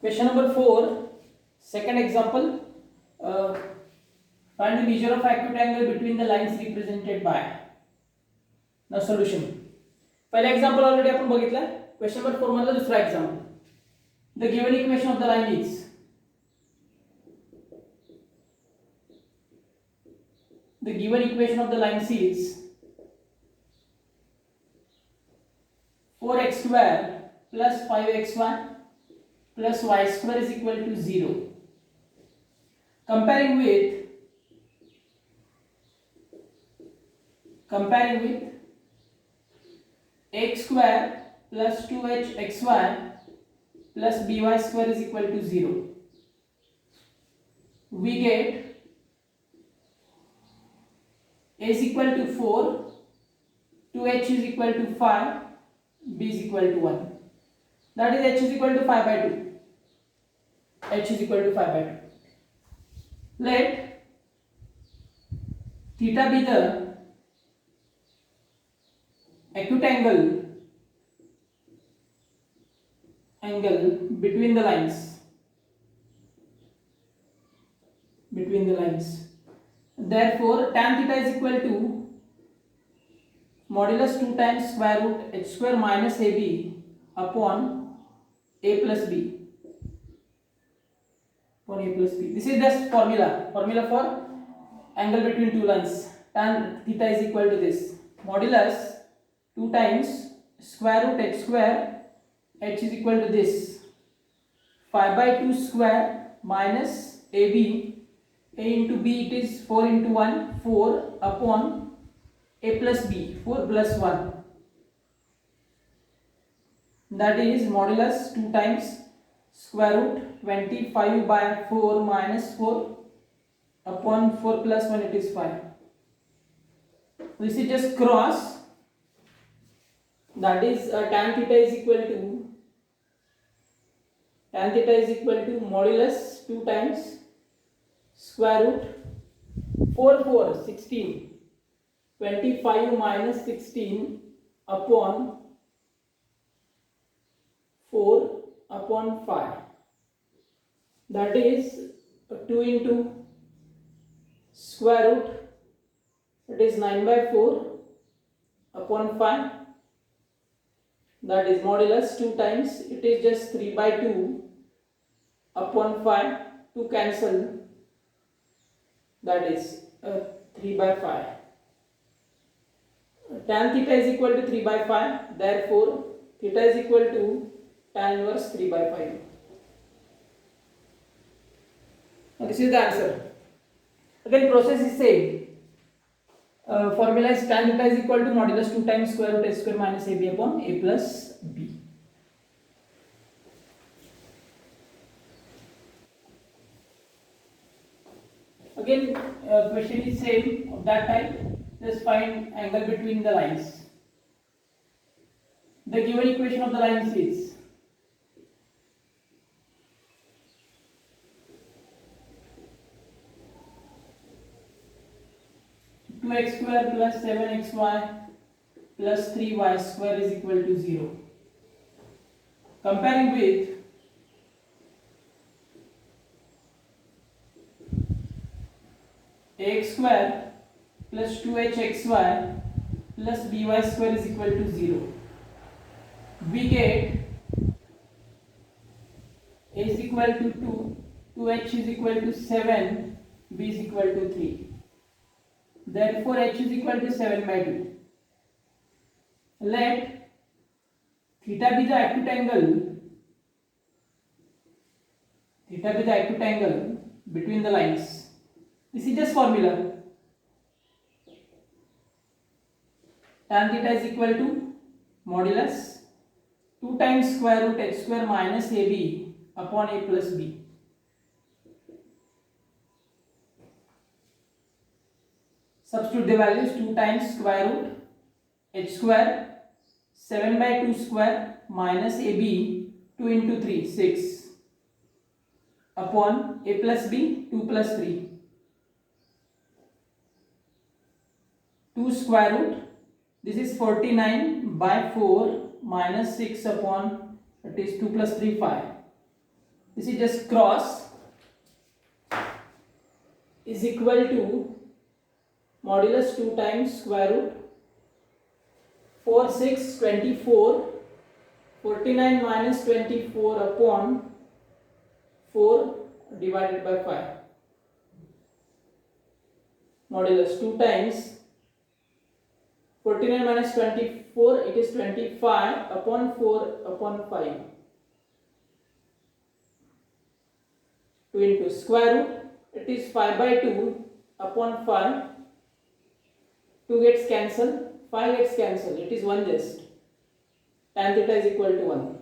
Question number 4, second example. Find the measure of acute angle between the lines represented by. Now solution. पहला example already आपण बघितला. Question number 4 मधला दुसरा example. The given equation of the line is is 4x square plus 5xy plus y square is equal to 0. Comparing with x square plus 2hxy plus by square is equal to 0. We get a is equal to 4, 2h is equal to 5, b is equal to 1. That is h is equal to 5 by 2. H is equal to 5 by 2. Let theta be the acute angle between the lines. Therefore, tan theta is equal to modulus 2 times square root h square minus ab upon a plus b. This is just formula for angle between two lines. Tan theta is equal to this modulus 2 times square root h square, h is equal to this 5 by 2 square minus ab, a into b, it is 4 into 1, 4 upon a plus b, 4 plus 1, that is modulus 2 times square root 25 by 4 minus 4 upon 4 plus 1, it is 5. This is just cross, that is tan theta is equal to modulus 2 times square root 4 16, 25 minus 16 upon 4 upon 5, that is 2 into square root, it is 9 by 4 upon 5, that is modulus 2 times, it is just 3 by 2 upon 5, 2 cancel, that is 3 by 5. Tan theta is equal to 3 by 5, therefore theta is equal to tan inverse 3 by 5. Now this is the answer. Again process is same. Formula is tan theta is equal to modulus 2 times square root h square minus ab upon a plus b. Again question is same of that type. Just find angle between the lines. The given equation of the lines is 2x square plus 7xy plus 3y square is equal to 0. Comparing with ax square plus 2hxy plus by square is equal to 0. We get a is equal to 2, 2h is equal to 7, b is equal to 3. Therefore, h is equal to 7 by 2. Let theta be the acute angle between the lines. This is just formula. Tan theta is equal to modulus 2 times square root h square minus ab upon a plus b. Substitute the values 2 times square root h square 7 by 2 square minus ab 2 into 3 6 upon a plus b 2 plus 3 2 square root, this is 49 by 4 minus 6 upon, it is 2 plus 3 5 this is just cross, is equal to modulus 2 times square root 4, 6, 24, 49 minus 24 upon 4 divided by 5. Modulus 2 times 49 minus 24, it is 25 upon 4 upon 5. 2 into square root, it is 5 by 2 upon 5. 2 gets cancelled, 5 gets cancelled, it is 1 just. Tan theta is equal to 1.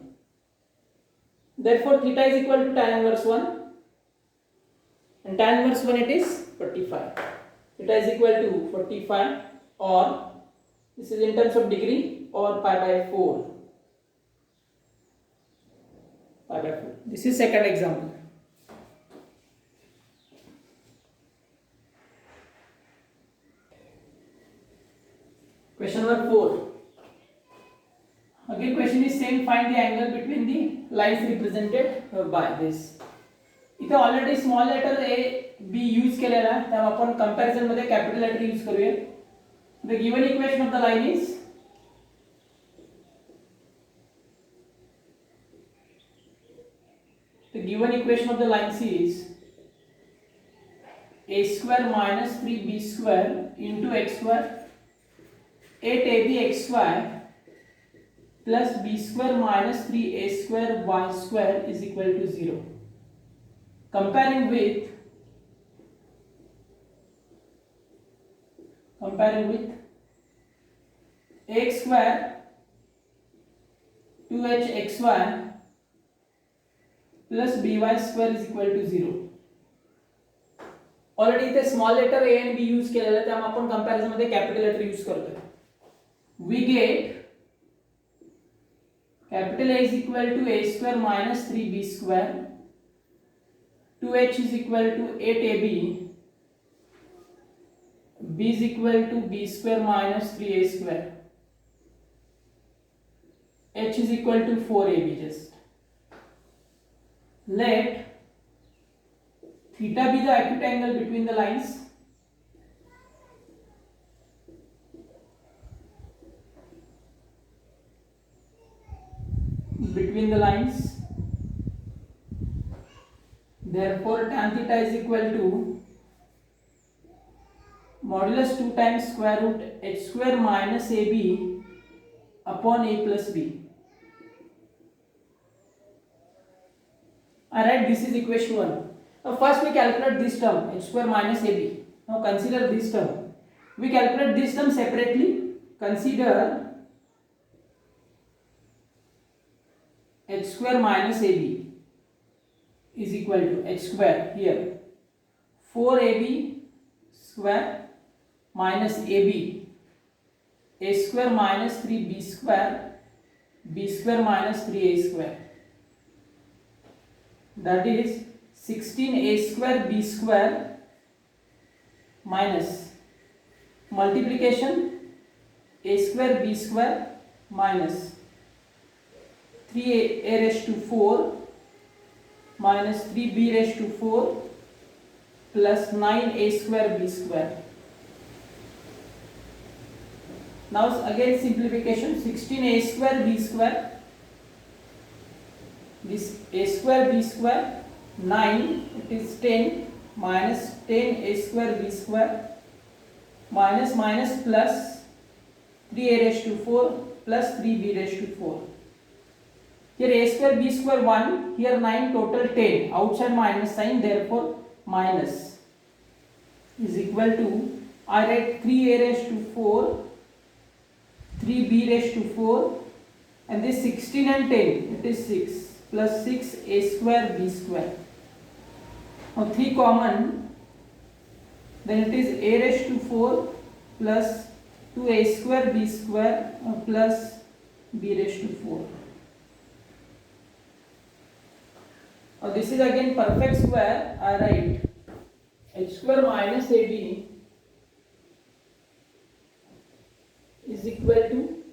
Therefore, theta is equal to tan inverse 1. And tan inverse 1 it is 45. Theta is equal to 45, or this is in terms of degree, or pi by 4. Pi by 4. This is second example. Question number 4. Again question is same, find the angle between the lines represented by this. इथे already small letter a b use केलेला आहे, तर आपण comparison मध्ये capital letter use करूया. The given equation of the line is is a square minus 3b square into x square 8ab xy plus b square minus 3a square y square is equal to 0. Comparing with ax square 2h xy plus by square is equal to 0. Already इथे small letter a and b use केलेला आहे, त्यामुळे आपण comparison मध्ये capital letter use करतोय. We get capital A is equal to a square minus 3b square, 2h is equal to 8ab, b is equal to b square minus 3a square, h is equal to 4ab just. Let theta be the acute angle between the lines. Therefore tan theta is equal to modulus 2 times square root h square minus ab upon a plus b. Alright, this is equation 1. Now first we calculate this term h square minus ab. Now consider this term. We calculate this term separately. Consider h square minus ab is equal to h square here 4ab square minus ab a square minus 3b square b square minus 3a square, that is 16a square b square minus multiplication a square b square minus 3a raised to 4 minus 3b raised to 4 plus 9a square b square. Now again simplification, 16a square b square, this a square b square 9, it is 10 minus 10a square b square minus plus 3a raised to 4 plus 3b raised to 4. Here a square b square 1, here 9, total 10, outside minus sign, therefore minus is equal to, I write 3a raised to 4, 3b raised to 4, and this 16 and 10, it is 6 plus 6a square b square. Now 3 common, then it is a raised to 4 plus 2a square b square plus b raised to 4. Now this is again perfect square. I write h square minus ab is equal to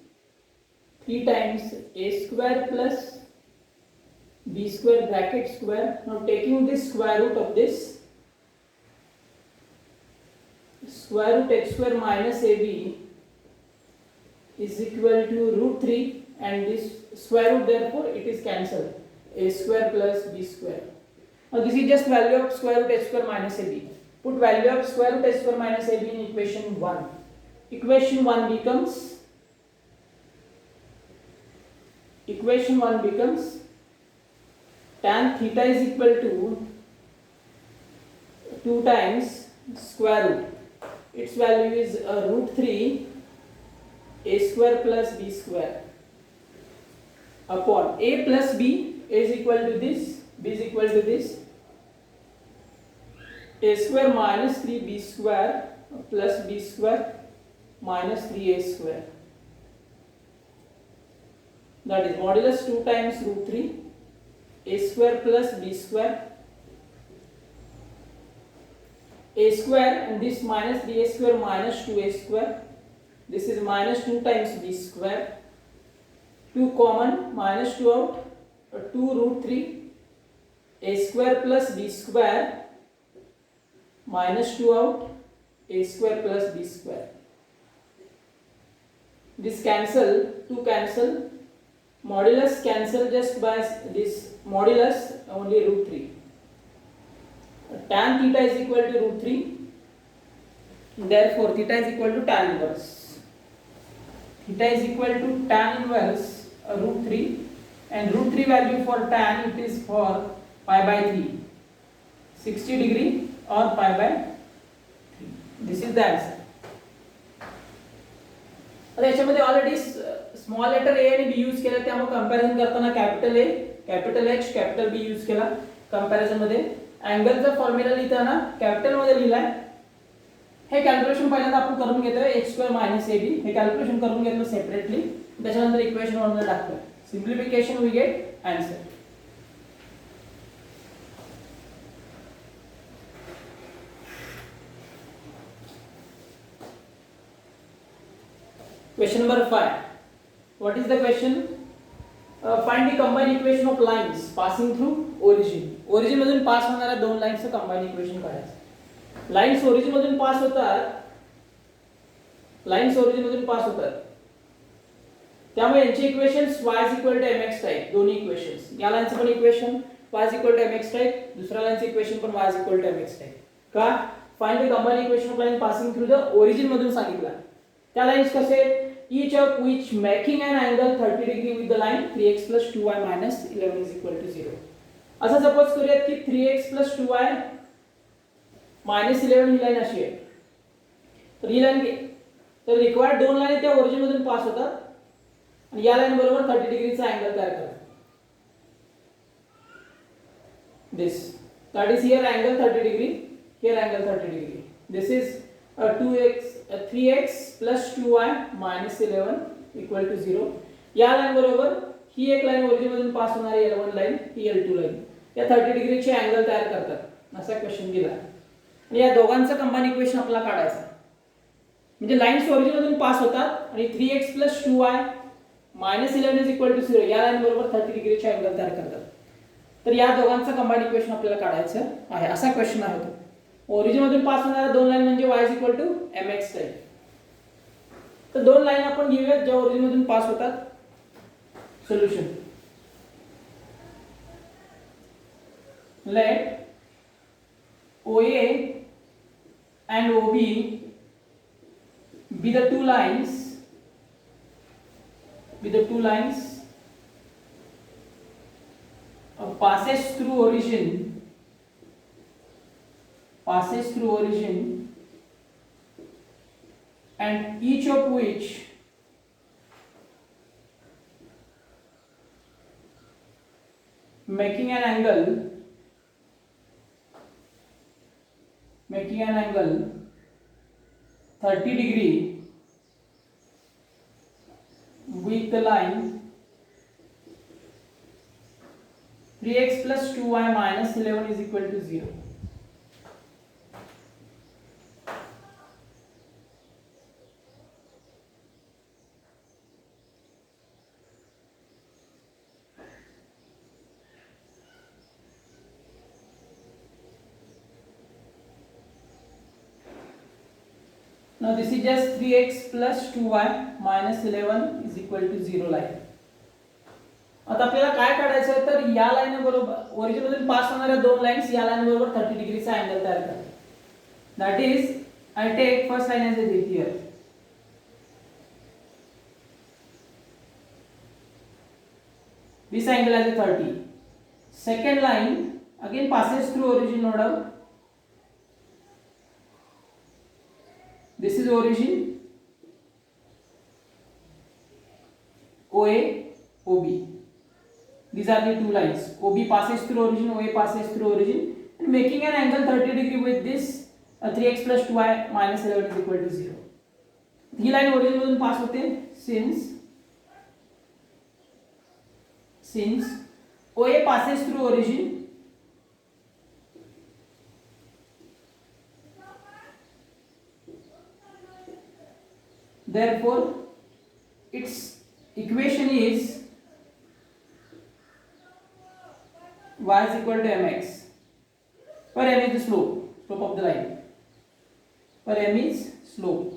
3 times a square plus b square bracket square. Now taking this square root of this, square root x square minus ab is equal to root 3, and this square root, therefore it is cancelled, a square plus b square. Now this is just value of square root h square minus ab. Put value of square root h square minus ab in equation 1. Equation 1 becomes tan theta is equal to 2 times square root. Its value is root 3 a square plus b square upon a plus b is equal to this, b is equal to this, a square minus 3b square plus b square minus 3a square. That is modulus 2 times root 3 a square plus b square, a square, and this minus 3a square minus 2a square. This is minus 2 times b square. 2 common, minus 2 out, 2 root 3 a square plus b square minus 2 out, a square plus b square. This cancel, 2 cancel, modulus cancel just by this modulus, only root 3. Tan theta is equal to root 3, therefore theta is equal to tan inverse. Theta is equal to tan inverse root 3, and root 3 value for tan, it is for pi by 3, 60 degree or pi by 3. This is the answer. आता याच्यामध्ये already small letter ए आणि B use केला, त्यामुळे comparison करताना capital ए, capital H, capital B use केला comparison मध्ये. अँगलचा formula लिहिताना capital मध्ये लिहिलाय. हे कॅल्क्युलेशन पहिल्यांदा आपण करून घेतोय, X square minus A B, हे कॅल्क्युलेशन करून घेतलं सेपरेटली, त्याच्यानंतर इक्वेशन मध्ये टाकतोय. Simplification we get answer. Question number 5. What is the question? Find the combined equation of lines passing through origin. Origin मधून पास होणाऱ्या दोन लाईन्सचं कंबाईन इक्वेशन काढायचं. लाईन्स ओरिजिन मधून पास होतात, लाईन्स ओरिजिन मधून पास होतात, त्यामुळे यांचे इक्वेशन्स y mx टाइप, दोन्ही इक्वेशन्स. या लाईनचं पण इक्वेशन y mx टाइप, दुसऱ्या लाईनचं इक्वेशन पण y mx टाइप. का? Find the combine equation of line passing through the origin मधून सांगितलं. त्या लाईन्स कसे? each of which making an angle 30 degree with the line 3x plus 2y minus 11 is equal to 0. असं suppose करूयात की 3x plus 2y minus 11 ही line अशी आहे. तर ही लाईन तर रिक्वायर्ड दोन लाईन त्या ओरिजिन मधून पास होतात आणि या लाईन बरोबर 30 डिग्रीचा अँगल तयार करतात. This that is here angle 30 degree, here angle 30 degree. This is 3x plus 2y minus 11 equal to 0. या लाइन बरोबर ही एक लाइन ओरिजिन मधून पास होणारी L1 लाइन, ही L2 लाइन, या 30 डिग्रीचे अँगल तयार करतात असा क्वेश्चन दिला. आणि या दोघांचं कंबाईन इक्वेशन आपल्याला काढायचं. म्हणजे लाइन्स ओरिजिन मधून पास होतात आणि 3x plus 2y minus 11 is equal to 0 या लाइन बरोबर 30 डिग्रीचे अँगल तयार करतात. तर या दोघांचं कंबाईन इक्वेशन आपल्याला काढायचं आहे, असा क्वेश्चन आहे. ओरिजिन मधून पास होणाऱ्या दोन लाइन म्हणजे y mx टाइप. तर दोन लाइन आपण घेऊयात ज्या ओरिजिन मधून पास होतात. Solution. Let OA and OB be the two lines passes through origin and each of which making an angle 30 degree with the line 3x plus 2y minus 11 is equal to 0. Now this is just 3x plus 2y minus 11 is equal to 0 line. आता आपल्याला काय काढायचं आहे तर या line बरोबर origin मधून पास होणाऱ्या दोन लाईन्स या लाईन बरोबर 30 डिग्रीचा अँगल तयार करतात. That is I take first line as a dip here. This angle as a 30. Second line again passes through origin, no doubt. This is origin, OA, OB. These are the two lines. OB passes through origin, OA passes through origin, and making an angle 30 degree with this 3x plus 2y minus 11 is equal to 0. He line origin मधून पास होते since OA passes through origin, therefore its equation is y is equal to mx, where m is the slope of the line, where m is slope.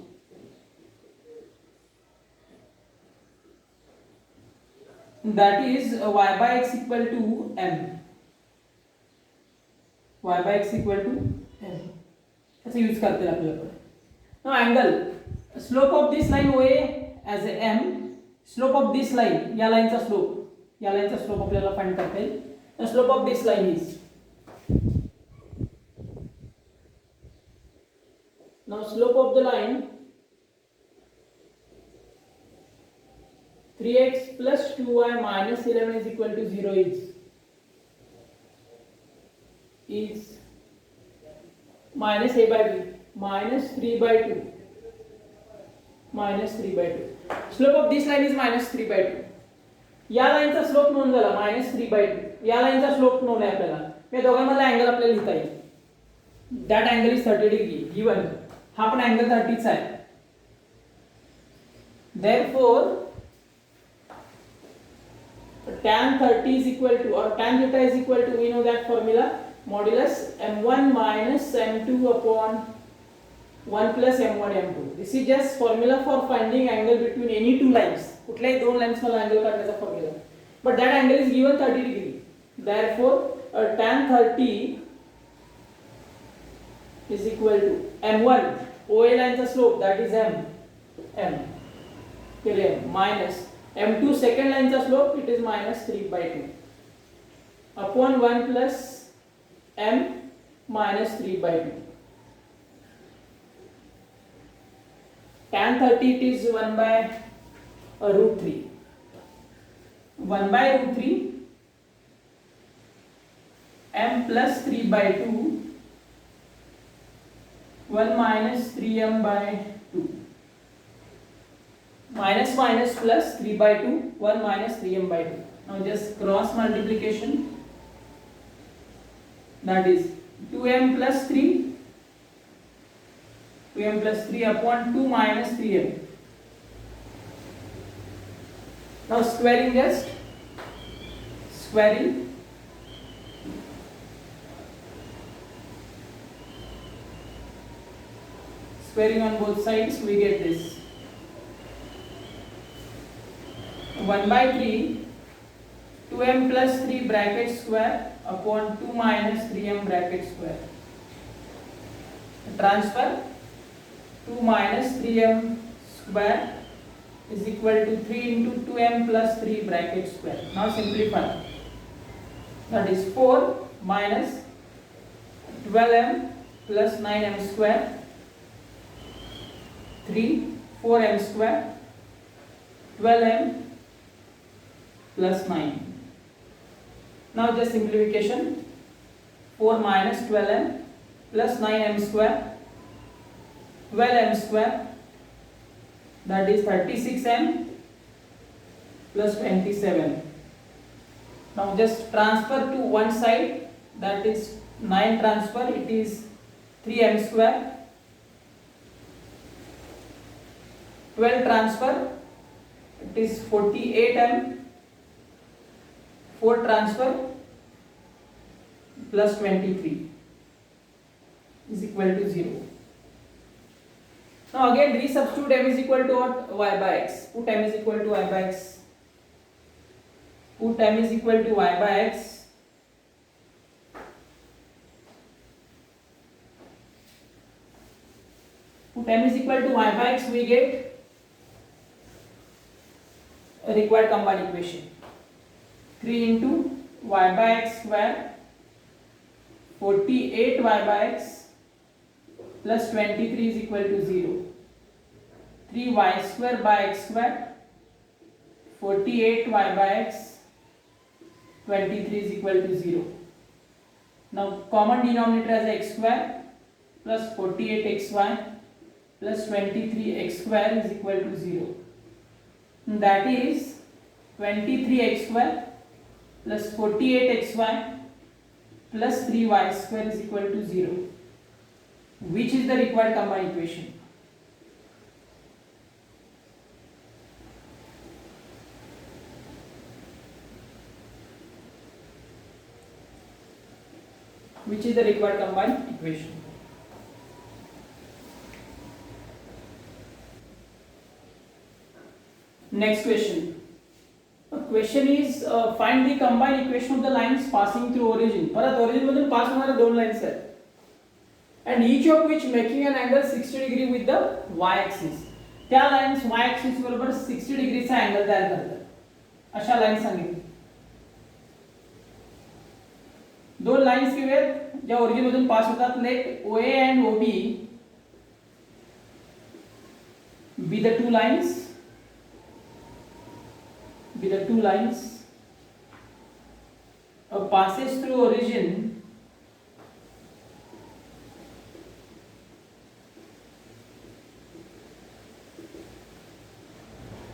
That is y by x equal to m. Y by x equal to m. ऐसे use करते हैं आपल्याकडे. Now angle, slope of this line OA as a m, slope of this line, या लाईनचा slope आपल्याला find करता येईल. The slope of this line is, now slope of the line 3x plus 2y minus 11 is equal to 0 is minus a by b minus 3 by 2 minus 3 by 2. Slope of this line is minus 3 by 2. या लाईनचा slope नोंद झाला minus 3 by 2. या लाईनचा slope नोंद आहे आपल्याला. या दोघांमधला angle आपल्याला लिहिता येईल. That angle is 30 degree given. हा पण अँगल 30 चा आहे. Therefore tan 30 is equal to, or tan theta is equal to, we know that formula, modulus m1 minus m2 upon 1 plus m1 m2. This is just formula for finding angle between any two lines. कुठल्याही दोन lines मला angle काढण्याचा formula. But that angle is given 30 degree. Therefore tan 30 is equal to m1, OA line's slope, that is m minus m2 second line's slope, it is minus 3 by 2 upon 1 plus m minus 3 by 2. Tan 30 it is 1 by root 3. 1 by root 3 m plus 3 by 2 1 minus 3m by 2. Minus minus plus 3 by 2, 1 minus 3m by 2. Now just cross multiplication, that is 2m plus 3 upon 2 minus 3m. Now squaring on both sides, we get this 1 by 3 2m plus 3 bracket square upon 2 minus 3m bracket square. Transfer 2 minus 3m square is equal to 3 into 2m plus 3 bracket square. Now simplify. That is 4 minus 12m plus 9m square, 3 4m square, 12m plus 9. Now just simplification, 4 minus 12m plus 9m square, 12m square, that is 36m plus 27. Now just transfer to one side, that is 9 transfer, it is 3m square, 12 transfer, it is 48m, 4 transfer plus 23 is equal to 0. Now again resubstitute m is equal to what? Y by x. Put m is equal to y by x. Put m is equal to y by x. Put m is equal to y by x, we get a required combined equation. 3 into y by x square 48 y by x plus 23 is equal to 0. 3y square by x square 48 y by x 23 is equal to 0. Now common denominator as x square plus 48xy plus 23x square is equal to 0. That is 23x square plus 48xy plus 3y square is equal to 0. Which is the required combined equation? Which is the required combined equation? Next question. The question is find the combined equation of the lines passing through origin. परत origin मधून पास होणाऱ्या दोन lines आहेत. And each of which making an angle 60 degree with the y axis. त्या lines y axis बरोबर 60 degree चा angle तयार करतात. अशा लाईन्स सांगितल्या. दोन लाईन्स किंवा ज्या ओरिजिन मधून पास होतात. Let OA and OB be the two lines. Be the two lines passes through origin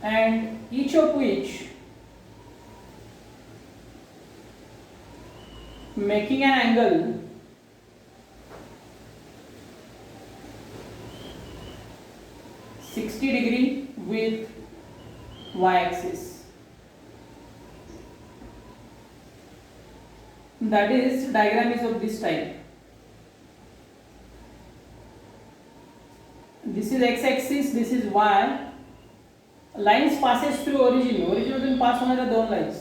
and each of which making an angle 60 degree with y axis. That is diagram is of this type. This is x axis, this is y. Lines passes through origin. Origin मधून पास होणाऱ्या दोन lines.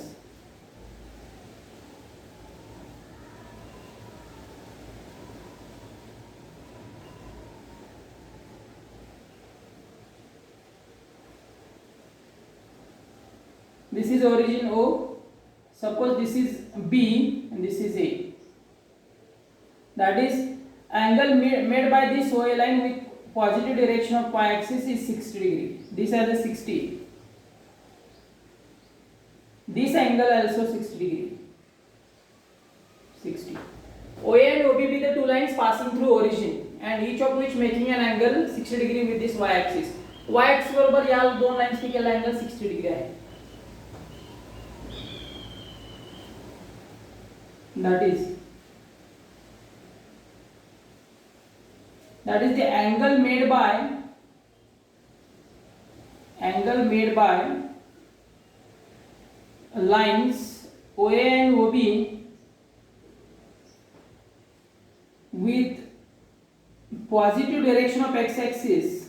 This is origin O. Suppose this is B and this is A. That is angle made by this OA line with positive direction of y axis is 60 degree. This has a 60. This angle also 60 degree. 60. OA and OB be the two lines passing through origin and each of which making an angle 60 degree with this y axis. Y axis बरोबर या दोन lines की केला angle 60 degree आहे. That is the angle made by lines OA and OB with positive direction of x axis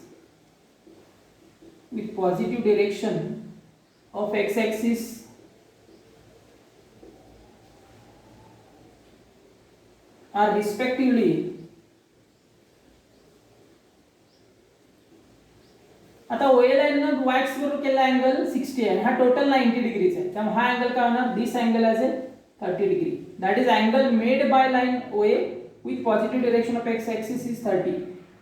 are respectively आता OA line ना y axis बरोबर केला अँगल 60 आहे. हा टोटल 90 डिग्रीज आहे. त्यामुळे हा अँगल काय होणार? This angle as 30 degree. That is angle made by line OA with positive direction of x axis is 30.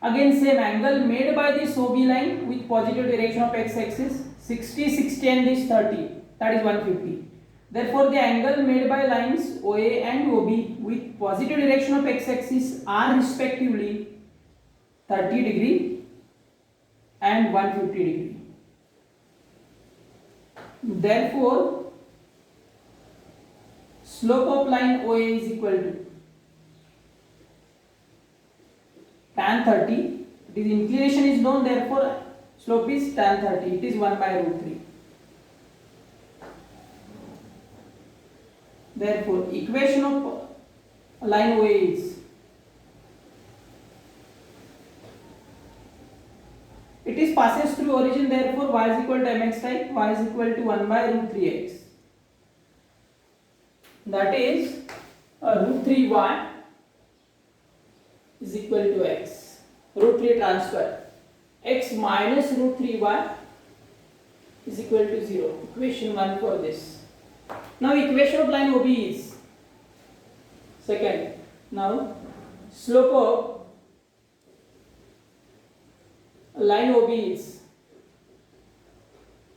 Again same angle made by this OB line with positive direction of x axis 60, 60 and this 30, that is 150. Therefore the angle made by lines OA and OB with positive direction of x axis are respectively 30 degree and 150 degree. Therefore slope of line OA is equal to tan 30. It is inclination is known, therefore slope is tan 30. It is 1 by root 3. Therefore equation of line OA is to origin, therefore y is equal to mx type, y is equal to 1 by root 3x. That is root 3y is equal to x. Root 3 transfer. X minus root 3y is equal to 0. Equation 1 for this. Now equation of line OB is second. Now slope of line OB is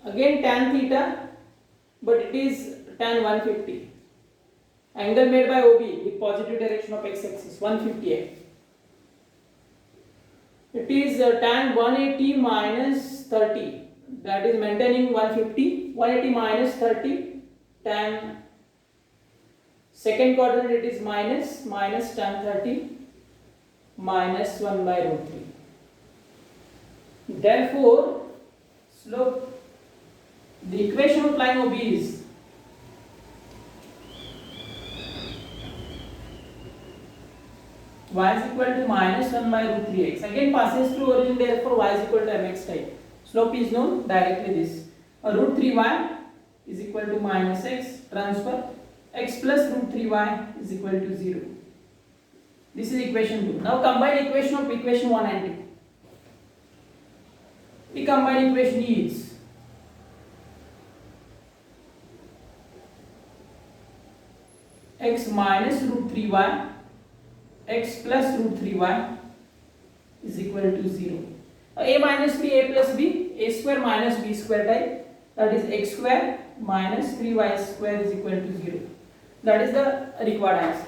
again tan theta, but it is tan 150. Angle made by OB with positive direction of x-axis 150. It is tan 180 minus 30. That is maintaining 150. 180 minus 30. Tan second coordinate, it is minus tan 30 minus 1 by root 3. Therefore, slope, the equation of line OB is y is equal to minus 1 by root 3x. Again passes through origin, therefore y is equal to mx type. Slope is known directly this. Root 3y is equal to minus x, transfer x plus root 3y is equal to 0. This is equation 2. Now combine equation of equation 1 and 2. The combined equation is x minus root 3y x plus root 3y is equal to 0. A minus b, a plus b, a square minus b square type, that is x square minus 3y square is equal to 0. That is the required answer.